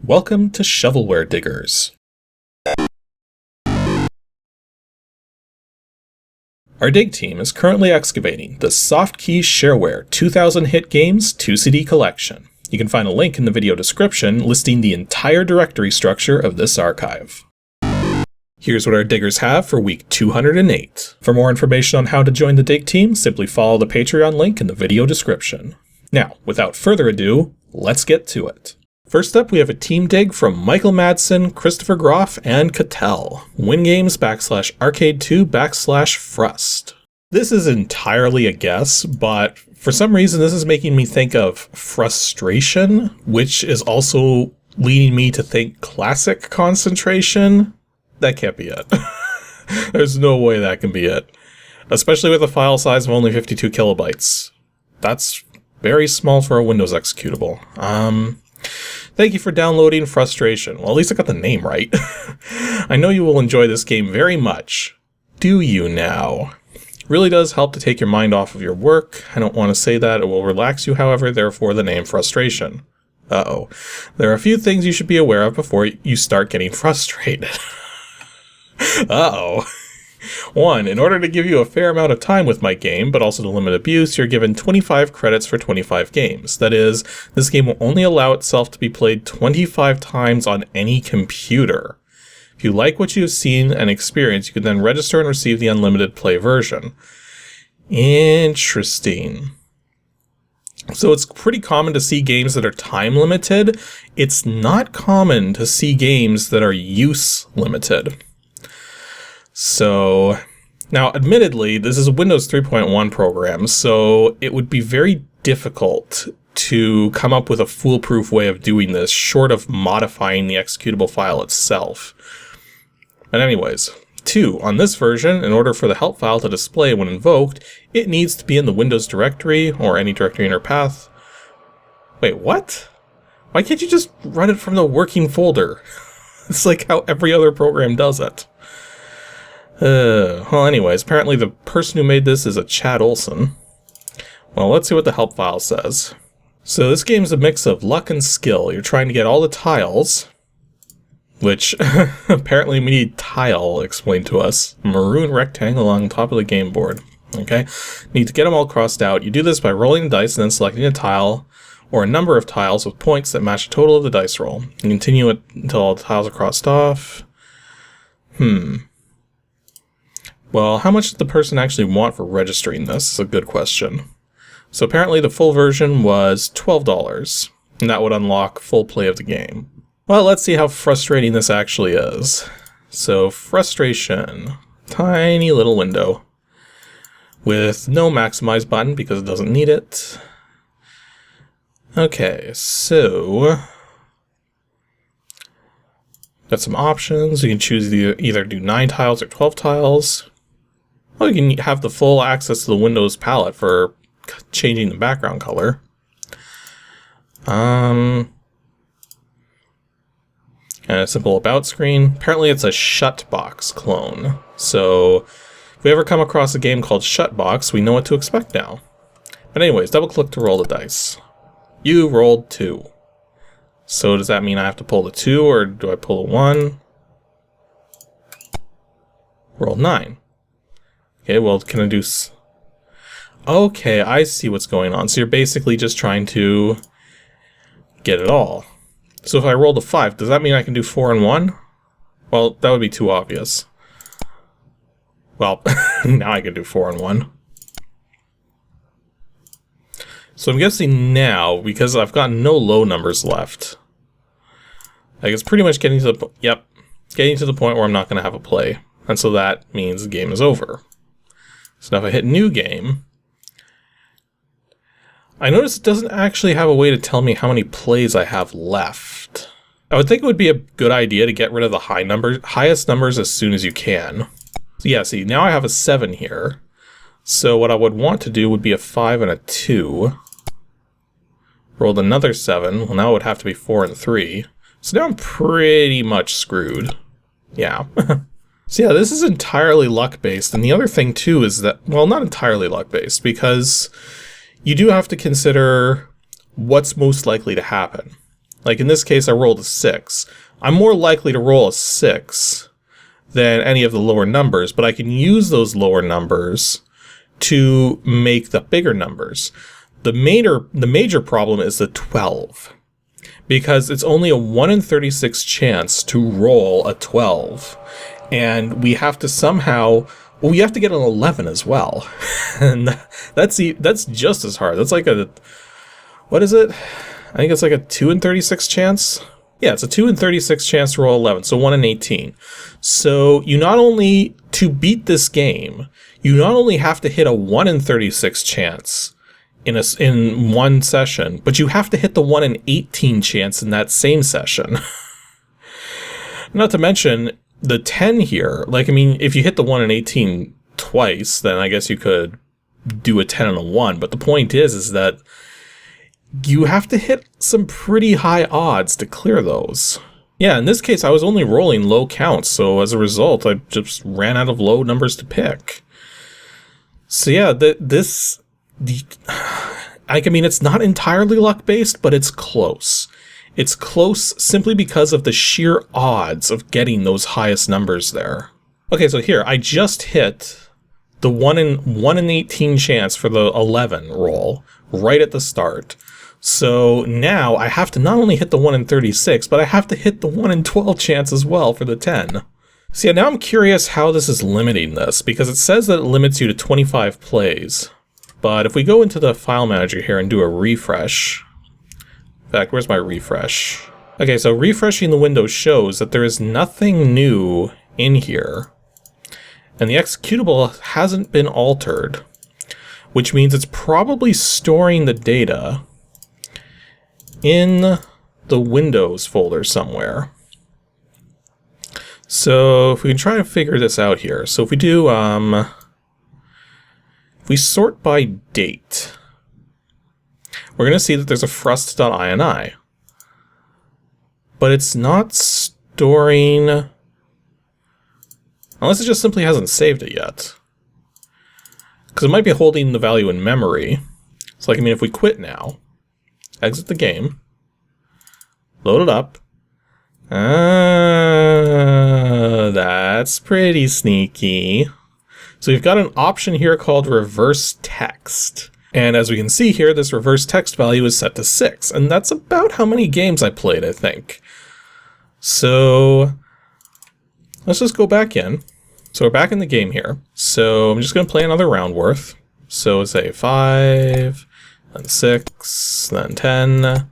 Welcome to Shovelware Diggers. Our dig team is currently excavating the Softkey Shareware 2000 hit games 2CD collection. You can find a link in the video description listing the entire directory structure of this archive. Here's what our diggers have for week 208. For more information on how to join the dig team, simply follow the Patreon link in the video description. Now, without further ado, let's get to it. First up, we have a team dig from Michael Madsen, Christopher Groff, and Cattell. WINGAMES /arcade2 /FRUST. This is entirely a guess, but for some reason this is making me think of frustration, which is also leading me to think classic concentration. That can't be it. There's no way that can be it. Especially with a file size of only 52 kilobytes. That's very small for a Windows executable. Thank you for downloading Frustration. Well, at least I got the name right. I know you will enjoy this game very much. Do you now? Really does help to take your mind off of your work. I don't want to say that. It will relax you, however, therefore the name Frustration. Uh-oh. There are a few things you should be aware of before you start getting frustrated. Uh-oh. 1. In order to give you a fair amount of time with my game, but also to limit abuse, you're given 25 credits for 25 games. That is, this game will only allow itself to be played 25 times on any computer. If you like what you've seen and experienced, you can then register and receive the unlimited play version. Interesting. So it's pretty common to see games that are time limited. It's not common to see games that are use limited. So, now admittedly, this is a Windows 3.1 program, so it would be very difficult to come up with a foolproof way of doing this, short of modifying the executable file itself. But anyways, 2. On this version, in order for the help file to display when invoked, it needs to be in the Windows directory, or any directory in your path. Wait, what? Why can't you just run it from the working folder? It's like how every other program does it. Well anyways, apparently the person who made this is a Chad Olson. Well, let's see what the help file says. So this game's a mix of luck and skill. You're trying to get all the tiles, which apparently we need tile explained to us. Maroon rectangle on top of the game board. Okay, need to get them all crossed out. You do this by rolling the dice and then selecting a tile or a number of tiles with points that match the total of the dice roll. You continue it until all the tiles are crossed off. Well, how much did the person actually want for registering this? Is a good question. So apparently the full version was $12, and that would unlock full play of the game. Well, let's see how frustrating this actually is. So, frustration. Tiny little window. With no maximize button because it doesn't need it. Okay, so got some options. You can choose to either do 9 tiles or 12 tiles. Well, you can have the full access to the Windows palette for changing the background color. And a simple about screen. Apparently it's a Shutbox clone. So if we ever come across a game called Shutbox, we know what to expect now. But anyways, double click to roll the dice. You rolled 2. So does that mean I have to pull the 2 or do I pull the 1? Roll 9. Okay, well, can I do... Okay, I see what's going on. So you're basically just trying to get it all. So if I rolled a 5, does that mean I can do 4 and 1? Well, that would be too obvious. Well, now I can do 4 and 1. So I'm guessing now, because I've got no low numbers left, like it's pretty much getting to the getting to the point where I'm not going to have a play. And so that means the game is over. So now if I hit new game, I notice it doesn't actually have a way to tell me how many plays I have left. I would think it would be a good idea to get rid of the highest numbers as soon as you can. So yeah, see, now I have a 7 here. So what I would want to do would be a 5 and a 2. Rolled another 7. Well, now it would have to be 4 and 3. So now I'm pretty much screwed. Yeah. So yeah, this is entirely luck-based, and the other thing too is that, well, not entirely luck-based, because you do have to consider what's most likely to happen. Like in this case, I rolled a 6. I'm more likely to roll a 6 than any of the lower numbers, but I can use those lower numbers to make the bigger numbers. The major problem is the 12, because it's only a 1 in 36 chance to roll a 12, and we have to somehow, well, we have to get an 11 as well, and that's just as hard. That's like a, what is it? I think it's like a 2 in 36 chance. Yeah, it's a 2 in 36 chance to roll 11, so 1 in 18. So you not only, to beat this game, you not only have to hit a 1 in 36 chance in one session, but you have to hit the 1 in 18 chance in that same session. Not to mention the 10 here. Like, I mean, if you hit the 1 in 18 twice, then I guess you could do a 10 and a 1. But the point is that you have to hit some pretty high odds to clear those. Yeah, in this case, I was only rolling low counts, so as a result, I just ran out of low numbers to pick. So yeah, I mean, it's not entirely luck-based, but it's close. It's close simply because of the sheer odds of getting those highest numbers there. Okay, so here, I just hit the 1 in 18 chance for the 11 roll right at the start. So now I have to not only hit the 1 in 36, but I have to hit the 1 in 12 chance as well for the 10. So yeah, now I'm curious how this is limiting this, because it says that it limits you to 25 plays. But if we go into the file manager here and do a refresh, in fact, where's my refresh? Okay, so refreshing the window shows that there is nothing new in here, and the executable hasn't been altered, which means it's probably storing the data in the Windows folder somewhere. So if we can try to figure this out here. So if we do, if we sort by date, we're going to see that there's a FRUST.ini, but it's not storing, unless it just simply hasn't saved it yet. Because it might be holding the value in memory. So like, I mean, if we quit now, exit the game, load it up. That's pretty sneaky. So we've got an option here called reverse text. And as we can see here, this reverse text value is set to 6. And that's about how many games I played, I think. So let's just go back in. So we're back in the game here. So I'm just going to play another round worth. So say 5, then 6, then 10,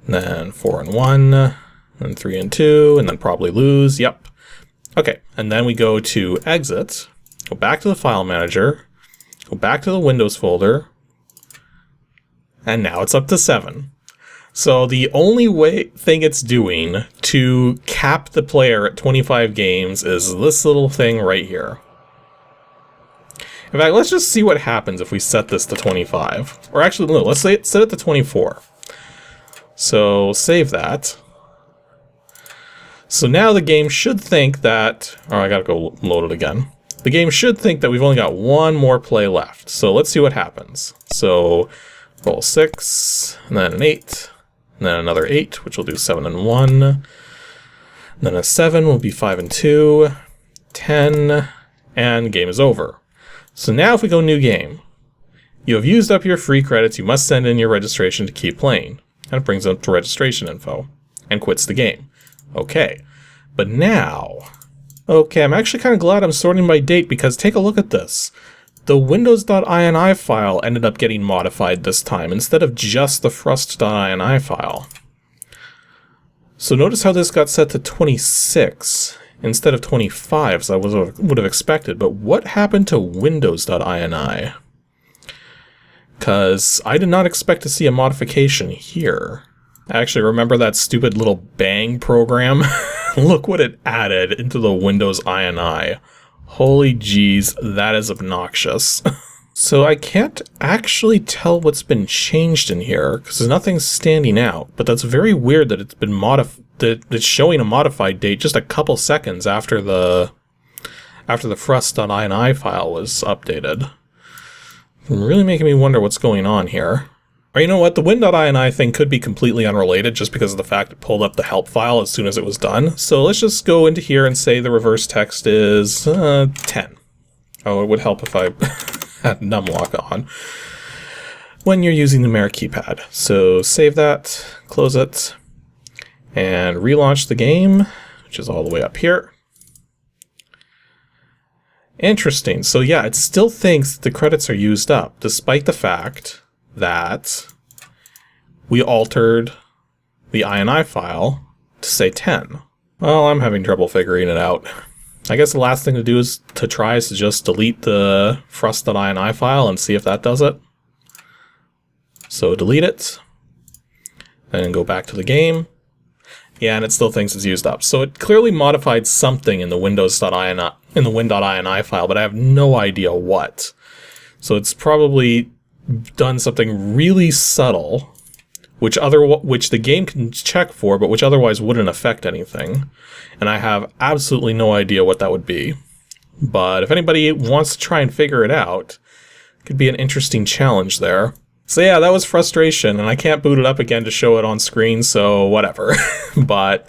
then 4 and 1, then 3 and 2, and then probably lose. Yep. Okay, and then we go to exit, go back to the file manager, go back to the Windows folder, and now it's up to 7. So the only thing it's doing to cap the player at 25 games is this little thing right here. In fact, let's just see what happens if we set this to 25. Or actually, no, let's set it to 24. So save that. So now the game should think that, oh, I gotta go load it again. The game should think that we've only got one more play left. So let's see what happens. So roll 6, and then an 8, and then another 8, which will do 7 and 1. And then a 7 will be 5 and 2, 10, and game is over. So now if we go new game, you have used up your free credits, you must send in your registration to keep playing. And it brings up to registration info, and quits the game. Okay, but now, okay, I'm actually kind of glad I'm sorting by date, because take a look at this. The windows.ini file ended up getting modified this time, instead of just the frust.ini file. So notice how this got set to 26 instead of 25, as I would have expected, but what happened to windows.ini? Because I did not expect to see a modification here. Actually, remember that stupid little bang program? Look what it added into the Windows INI. Holy jeez, that is obnoxious. So I can't actually tell what's been changed in here, because nothing's standing out, but that's very weird that it's been that it's showing a modified date just a couple seconds after the frust.ini file was updated. Really making me wonder what's going on here. Or you know what, the win.ini thing could be completely unrelated just because of the fact it pulled up the help file as soon as it was done. So let's just go into here and say the reverse text is 10. Oh, it would help if I had numlock on when you're using the numeric keypad. So save that, close it, and relaunch the game, which is all the way up here. Interesting. So yeah, it still thinks the credits are used up, despite the fact that we altered the INI file to say 10. Well, I'm having trouble figuring it out. I guess the last thing to do is to just delete the FRUST.ini file and see if that does it. So delete it, and go back to the game. Yeah, and it still thinks it's used up. So it clearly modified something in the win.ini file, but I have no idea what. So it's probably done something really subtle, which the game can check for, but which otherwise wouldn't affect anything. And I have absolutely no idea what that would be. But if anybody wants to try and figure it out, it could be an interesting challenge there. So yeah, that was frustration, and I can't boot it up again to show it on screen, so whatever. But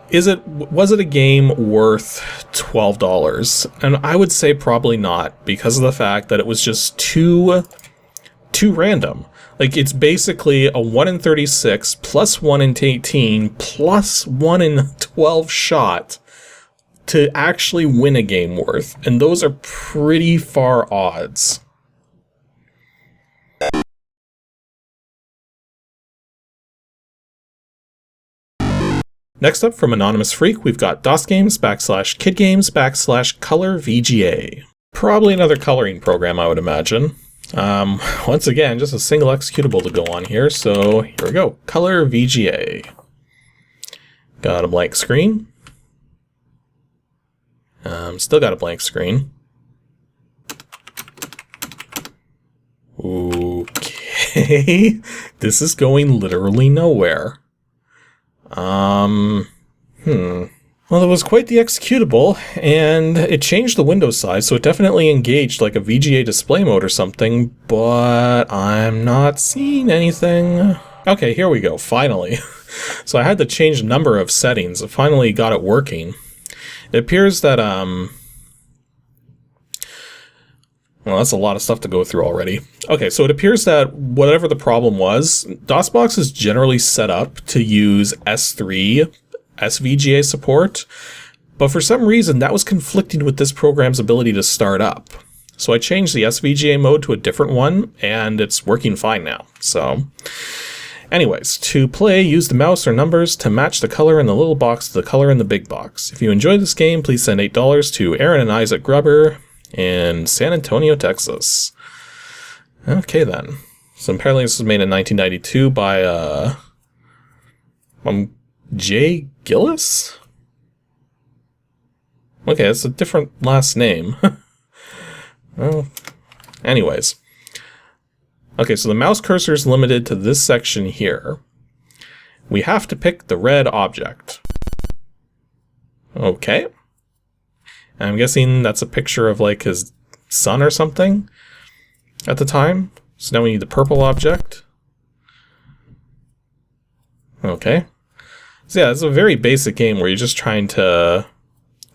was it a game worth $12? And I would say probably not, because of the fact that it was just too random. Like, it's basically a 1 in 36 plus 1 in 18 plus 1 in 12 shot to actually win a game worth, and those are pretty far odds. Next up from Anonymous Freak, we've got DOSGAMES /KIDGAMES /COLORVGA. Probably another coloring program, I would imagine. Once again, just a single executable to go on here, so here we go. Color VGA. Got a blank screen. Still got a blank screen. Okay. This is going literally nowhere. Well, it was quite the executable, and it changed the window size, so it definitely engaged like a VGA display mode or something, but I'm not seeing anything. Okay, here we go, finally. So I had to change a number of settings. I finally got it working. It appears that, well, that's a lot of stuff to go through already. Okay, so it appears that whatever the problem was, DOSBox is generally set up to use S3 SVGA support, but for some reason that was conflicting with this program's ability to start up. So I changed the SVGA mode to a different one, and it's working fine now. So anyways, to play, use the mouse or numbers to match the color in the little box to the color in the big box. If you enjoyed this game, please send $8 to Aaron and Isaac Grubber in San Antonio, Texas. Okay then. So apparently this was made in 1992 by Jay Gillis? Okay, it's a different last name. Well, anyways. Okay, so the mouse cursor is limited to this section here. We have to pick the red object. Okay. And I'm guessing that's a picture of like his son or something at the time. So now we need the purple object. Okay. So yeah, it's a very basic game where you're just trying to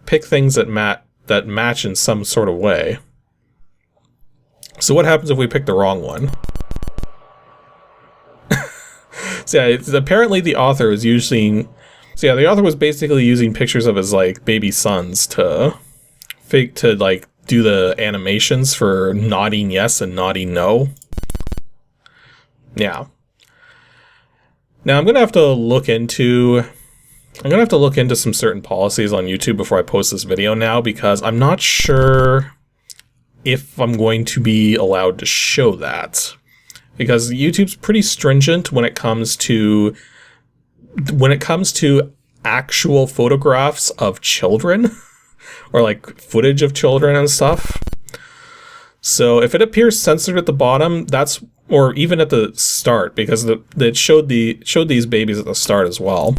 pick things that match in some sort of way. So what happens if we pick the wrong one? So yeah, apparently the author was using... So yeah, the author was basically using pictures of his like baby sons to like do the animations for nodding yes and nodding no. Yeah. Now I'm gonna have to look into some certain policies on YouTube before I post this video now, because I'm not sure if I'm going to be allowed to show that. Because YouTube's pretty stringent when it comes to actual photographs of children or like footage of children and stuff. So if it appears censored at the bottom, or even at the start, because it showed these babies at the start as well.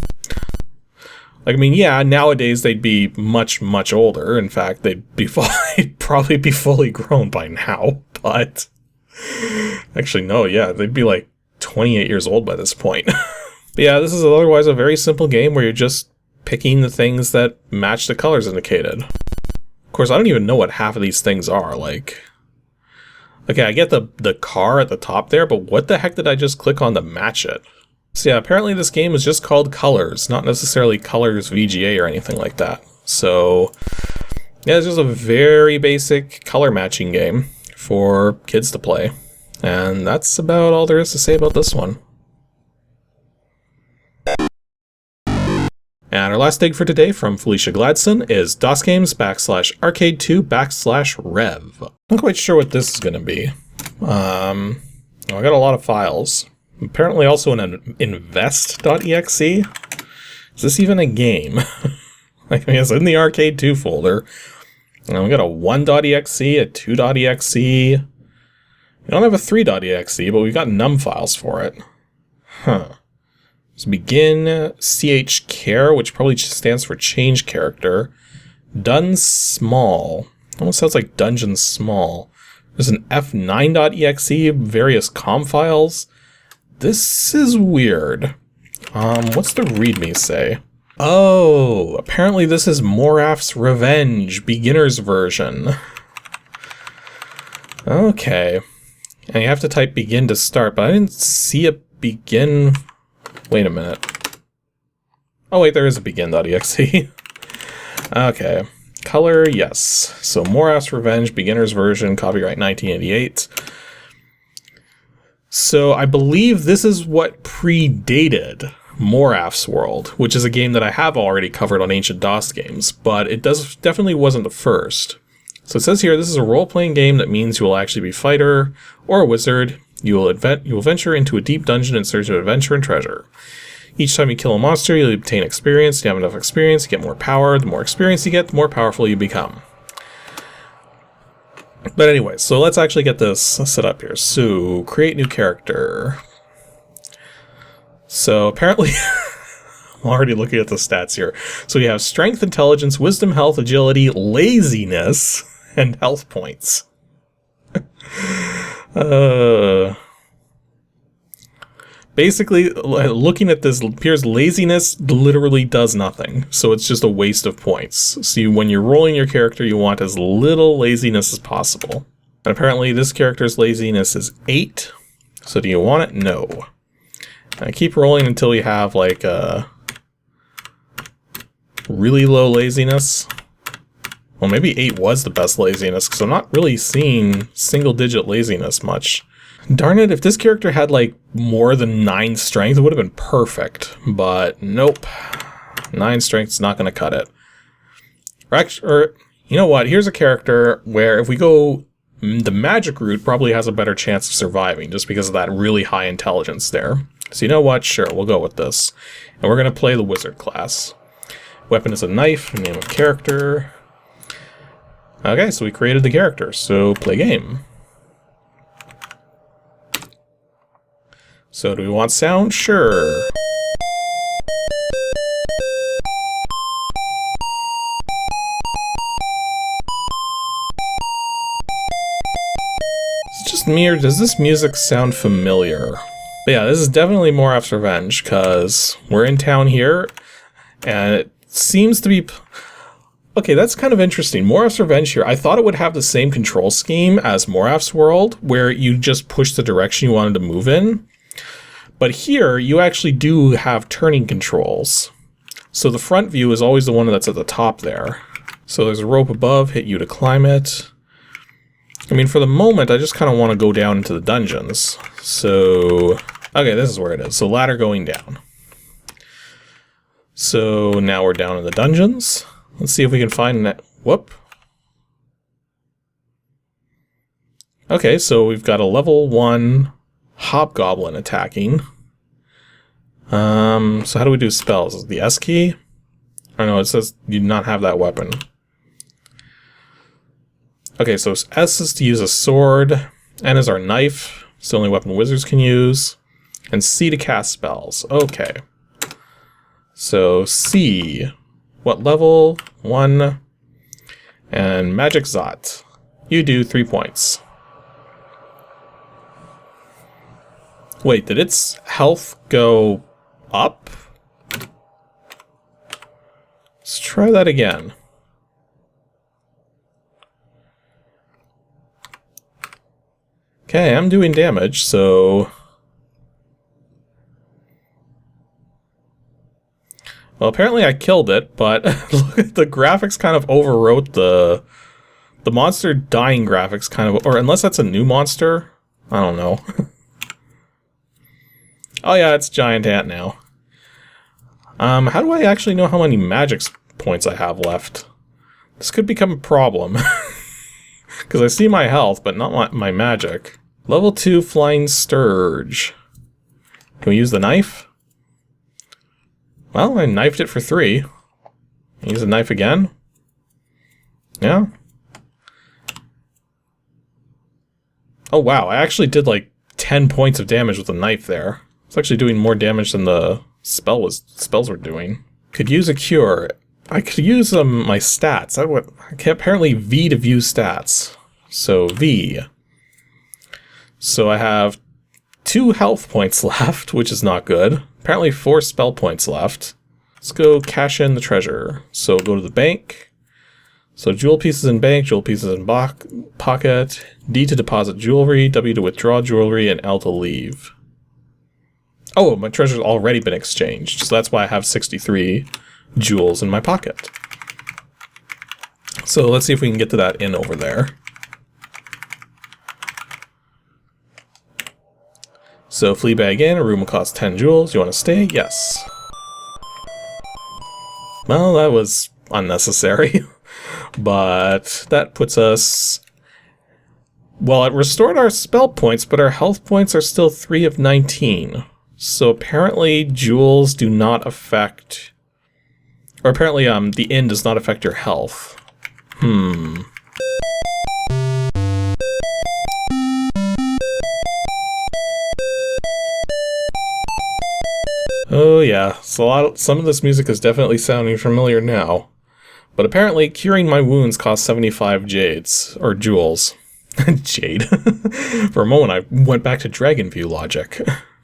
Like, I mean, yeah, nowadays they'd be much, much older. In fact, they'd probably be fully grown by now, but actually, no, yeah, they'd be like 28 years old by this point. But yeah, this is otherwise a very simple game where you're just picking the things that match the colors indicated. Of course, I don't even know what half of these things are, like... Okay, I get the car at the top there, but what the heck did I just click on to match it? So yeah, apparently this game is just called Colors, not necessarily Colors VGA or anything like that. So, yeah, it's just a very basic color matching game for kids to play. And that's about all there is to say about this one. And our last dig for today from Felicia Gladson is DOSGAMES /arcade2/rev. Not quite sure what this is going to be. I got a lot of files. Apparently also an invest.exe. Is this even a game? Like, I mean, it's in the Arcade 2 folder. And we got a 1.exe, a 2.exe. We don't have a 3.exe, but we've got num files for it. Huh. So begin char, which probably stands for change character. Dun small. Almost sounds like dungeon small. There's an f9.exe, various com files. This is weird. What's the readme say? Oh, apparently this is Moraff's Revenge, beginner's version. Okay. And you have to type begin to start, but I didn't see a begin... Wait a minute. Oh wait, there is a begin.exe. Okay. Color, yes. So Moraff's Revenge, beginner's version, copyright 1988. So I believe this is what predated Moraff's World, which is a game that I have already covered on Ancient DOS Games, but it definitely wasn't the first. So it says here, this is a role-playing game that means you will actually be a fighter or a wizard. You will venture into a deep dungeon in search of adventure and treasure. Each time you kill a monster, you'll obtain experience. You have enough experience, you get more power. The more experience you get, the more powerful you become. But anyway, so let's actually get this set up here. So, create new character. So apparently, I'm already looking at the stats here. So we have strength, intelligence, wisdom, health, agility, laziness, and health points. Basically, looking at this, appears laziness literally does nothing. So it's just a waste of points. So when you're rolling your character, you want as little laziness as possible. And apparently this character's laziness is 8. So do you want it? No. And keep rolling until you have like a really low laziness. Well, maybe 8 was the best laziness, because I'm not really seeing single-digit laziness much. Darn it, if this character had like more than 9 strength, it would have been perfect. But nope. 9 strength's not going to cut it. Or, you know what, here's a character where if we go the magic route, probably has a better chance of surviving, just because of that really high intelligence there. So you know what, sure, we'll go with this. And we're going to play the wizard class. Weapon is a knife, name of character. Okay, so we created the character, so play game. So do we want sound? Sure. Is it just me, or does this music sound familiar? But yeah, this is definitely Moraff's Revenge, because we're in town here, and it seems to be... Okay, that's kind of interesting. Moraff's Revenge here, I thought it would have the same control scheme as Moraff's World, where you just push the direction you wanted to move in. But here, you actually do have turning controls. So the front view is always the one that's at the top there. So there's a rope above, hit you to climb it. I mean, for the moment, I just kind of want to go down into the dungeons. So, okay, this is where it is. So ladder going down. So now we're down in the dungeons. Let's see if we can find that. Whoop. Okay, so we've got a level 1 hobgoblin attacking. So how do we do spells? Is it the S key? I don't know, it says you do not have that weapon. Okay, so S is to use a sword, N is our knife, it's the only weapon wizards can use, and C to cast spells. Okay. So C, what level? 1, and Magic Zot. You do 3 points. Wait, did its health go up? Let's try that again. Okay, I'm doing damage, so... Well, apparently I killed it, but look at the graphics kind of overwrote the monster dying graphics kind of, or unless that's a new monster, I don't know. Oh yeah, it's giant ant now. How do I actually know how many magic points I have left? This could become a problem. Because I see my health, but not my magic. Level 2 Flying Sturge. Can we use the knife? Well, I knifed it for 3. Use the knife again? Yeah. Oh wow, I actually did like 10 points of damage with the knife there. It's actually doing more damage than the spells were doing. Could use a cure. I could use my stats. I can apparently V to view stats. So V. So I have 2 health points left, which is not good. Apparently 4 spell points left. Let's go cash in the treasure. So go to the bank. So jewel pieces in bank, jewel pieces in pocket, D to deposit jewelry, W to withdraw jewelry, and L to leave. Oh, my treasure's already been exchanged, so that's why I have 63 jewels in my pocket. So let's see if we can get to that inn over there. So Fleabag Inn, a room will cost 10 jewels. You want to stay? Yes. Well, that was unnecessary. But that puts us... Well, it restored our spell points, but our health points are still 3 of 19. So apparently jewels do not affect... Or apparently the inn does not affect your health. Oh yeah, so some of this music is definitely sounding familiar now. But apparently curing my wounds cost 75 jades, or jewels. Jade. For a moment I went back to Dragon View logic.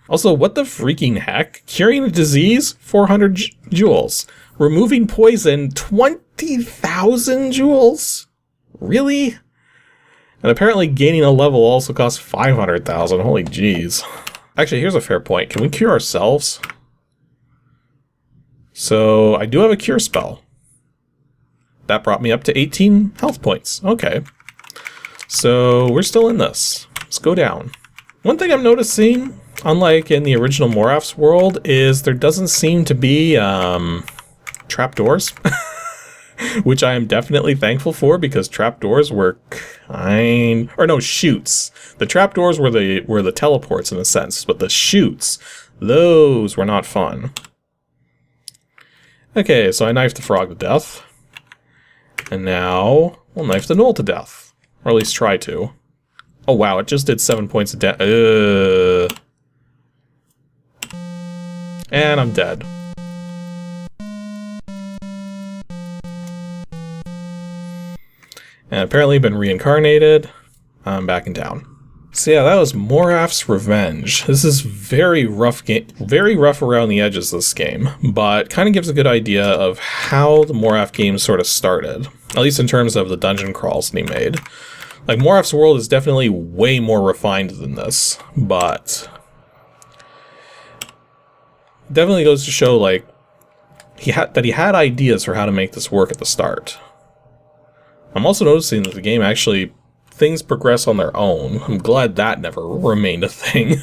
Also, what the freaking heck? Curing a disease? 400 jewels. Removing poison? 20,000 jewels? Really? And apparently gaining a level also costs 500,000. Holy jeez. Actually, here's a fair point. Can we cure ourselves? So, I do have a cure spell. That brought me up to 18 health points. Okay. So, we're still in this. Let's go down. One thing I'm noticing, unlike in the original Moraff's world, is there doesn't seem to be trapdoors. Which I am definitely thankful for, because trapdoors were kind... Or no, chutes. The trapdoors were the teleports in a sense, but the chutes, those were not fun. Okay, so I knifed the frog to death. And now we'll knife the gnoll to death. Or at least try to. Oh wow, it just did 7 points of damage. And I'm dead. And apparently been reincarnated. I'm back in town. So yeah, that was Moraff's Revenge. This is very rough around the edges, this game, but kind of gives a good idea of how the Moraff game sort of started, at least in terms of the dungeon crawls that he made. Like, Moraff's world is definitely way more refined than this, but definitely goes to show, like, he had ideas for how to make this work at the start. I'm also noticing that the game actually... things progress on their own. I'm glad that never remained a thing.